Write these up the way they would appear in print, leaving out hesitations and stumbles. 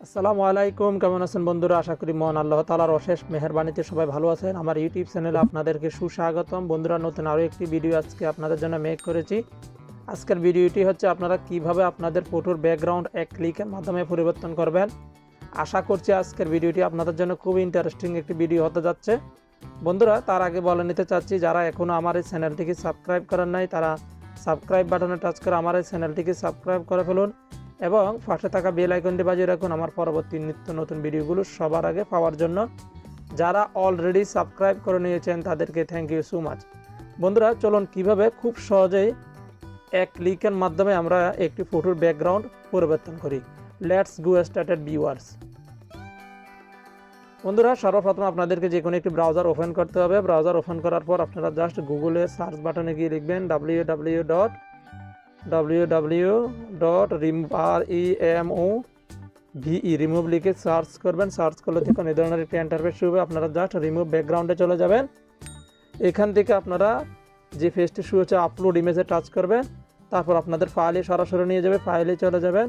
আসসালামু আলাইকুম, কেমন আছেন বন্ধুরা? আশা করি মহান আল্লাহ তাআলার অশেষ মেহেরবানিতে সবাই ভালো আছেন। আমার ইউটিউব চ্যানেলে আপনাদেরকে সুস্বাগতম। বন্ধুরা, নতুন আরও একটি ভিডিও আজকে আপনাদের জন্য মেক করেছি। আজকের ভিডিওটি হচ্ছে আপনারা কিভাবে আপনাদের ফটোর ব্যাকগ্রাউন্ড এক ক্লিকের মাধ্যমে পরিবর্তন করবেন। আশা করছি আজকের ভিডিওটি আপনাদের জন্য খুব ইন্টারেস্টিং একটি ভিডিও হতে যাচ্ছে। বন্ধুরা, তার আগে বলে নিতে চাচ্ছি, যারা এখনও আমার এই চ্যানেলটিকে সাবস্ক্রাইব করেন নাই তারা সাবস্ক্রাইব বাটনে টাচ করে আমার এই চ্যানেলটিকে সাবস্ক্রাইব করে ফেলুন এবং পাশে থাকা বেল আইকনটি বাজিয়ে রাখুন আমার পরবর্তী নিত্য নতুন ভিডিওগুলো সবার আগে পাওয়ার জন্য। যারা অলরেডি সাবস্ক্রাইব করে নিয়েছেন তাদেরকে থ্যাংক ইউ সো মাচ। বন্ধুরা, চলুন কিভাবে খুব সহজেই এক ক্লিকের মাধ্যমে আমরা একটি ফটোর ব্যাকগ্রাউন্ড পরিবর্তন করি। Let's go started viewers. বন্ধুরা, সর্বপ্রথম আপনাদেরকে যে কোনো একটি ব্রাউজার ওপেন করতে হবে। ব্রাউজার ওপেন করার পর আপনারা জাস্ট গুগলে সার্চ বাটনে গিয়ে লিখবেন www.remove রিমুভ লিখে সার্চ করবেন। সার্চ করলে দেখুন এই ধরনের একটি ইন্টারফেস শুরু হবে। আপনারা জাস্ট রিমুভ ব্যাকগ্রাউন্ডে চলে যাবেন। এখান থেকে আপনারা যে পেজটি শুরু হচ্ছে আপলোড ইমেজে টাচ করবেন। তারপর আপনাদের ফাইলে সরাসরি নিয়ে যাবে, ফাইলে চলে যাবেন।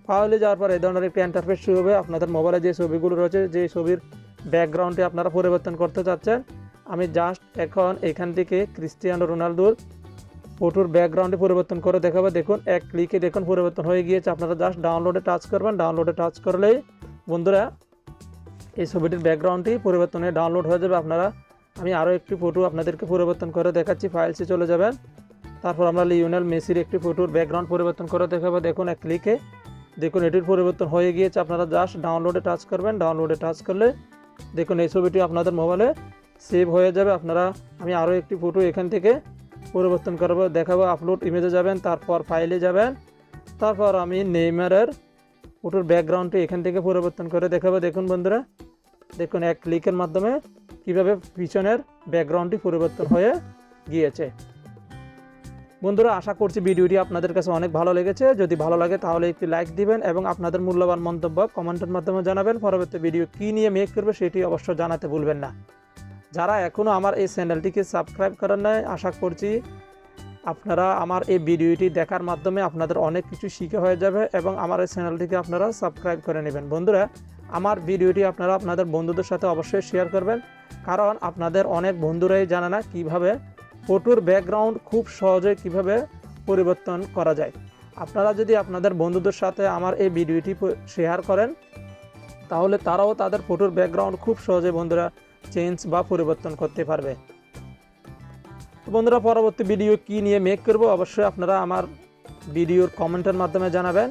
ফাইলে যাওয়ার পর এই ধরনের একটি ইন্টারফেস শুরু হবে। আপনাদের মোবাইলে যে ছবিগুলো রয়েছে, যে ছবির ব্যাকগ্রাউন্ডটি আপনারা পরিবর্তন করতে চাচ্ছেন, আমি জাস্ট এখন এখান থেকে ক্রিস্টিয়ানো রোনালদোর ফটোর ব্যাকগ্রাউন্ডে পরিবর্তন করে দেখাবো। দেখুন এক ক্লিকে দেখুন পরিবর্তন হয়ে গিয়েছে। আপনারা জাস্ট ডাউনলোডে টাচ করবেন। ডাউনলোডে টাচ করলেই বন্ধুরা এই ছবিটির ব্যাকগ্রাউন্ডটি পরিবর্তন হয়ে ডাউনলোড হয়ে যাবে। আমি আরও একটি ফটো আপনাদেরকে পরিবর্তন করে দেখাচ্ছি। ফাইলসে চলে যাবেন। তারপর আমরা লিওনেল মেসির একটি ফটোর ব্যাকগ্রাউন্ড পরিবর্তন করে দেখাবো। দেখুন এক ক্লিকে দেখুন এটির পরিবর্তন হয়ে গিয়েছে। আপনারা জাস্ট ডাউনলোডে টাচ করবেন। ডাউনলোডে টাচ করলে দেখুন এই ছবিটি আপনাদের মোবাইলে সেভ হয়ে যাবে। আমি আরও একটি ফটো এখান থেকে পরিবর্তন করবো, দেখাবো। আপলোড ইমেজে যাবেন, তারপর ফাইলে যাবেন। তারপর আমি নেইমারের ফটোর ব্যাকগ্রাউন্ডটি এখান থেকে পরিবর্তন করে দেখাবো। দেখুন বন্ধুরা, দেখুন এক ক্লিকের মাধ্যমে কিভাবে পিছনের ব্যাকগ্রাউন্ডটি পরিবর্তন হয়ে গিয়েছে। বন্ধুরা, আশা করছি ভিডিওটি আপনাদের কাছে অনেক ভালো লেগেছে। যদি ভালো লাগে তাহলে একটি লাইক দিবেন এবং আপনাদের মূল্যবান মন্তব্য কমেন্টের মাধ্যমে জানাবেন। পরবর্তী ভিডিও কী নিয়ে মেক করবে সেটি অবশ্যই জানাতে ভুলবেন না। যারা এখনও আমার এই চ্যানেলটিকে সাবস্ক্রাইব করেন নাই, আশা করছি আপনারা আমার এই ভিডিওটি দেখার মাধ্যমে আপনাদের অনেক কিছু শিখে হয়ে যাবে এবং আমার এই চ্যানেলটিকে আপনারা সাবস্ক্রাইব করে নেবেন। বন্ধুরা, আমার ভিডিওটি আপনারা আপনাদের বন্ধুদের সাথে অবশ্যই শেয়ার করবেন, কারণ আপনাদের অনেক বন্ধুরাই জানে না কীভাবে ফটোর ব্যাকগ্রাউন্ড খুব সহজে কিভাবে পরিবর্তন করা যায়। আপনারা যদি আপনাদের বন্ধুদের সাথে আমার এই ভিডিওটি শেয়ার করেন তাহলে তারাও তাদের ফটোর ব্যাকগ্রাউন্ড খুব সহজে বন্ধুরা চেঞ্জ বা পরিবর্তন করতে পারবে। বন্ধুরা, পরবর্তী ভিডিও কি নিয়ে মেক করব অবশ্যই আপনারা আমার ভিডিওর কমেন্টের মাধ্যমে জানাবেন।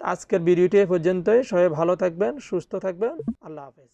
আজকের ভিডিওটি এ পর্যন্তই। সবাই ভালো থাকবেন, সুস্থ থাকবেন। আল্লাহ হাফেজ।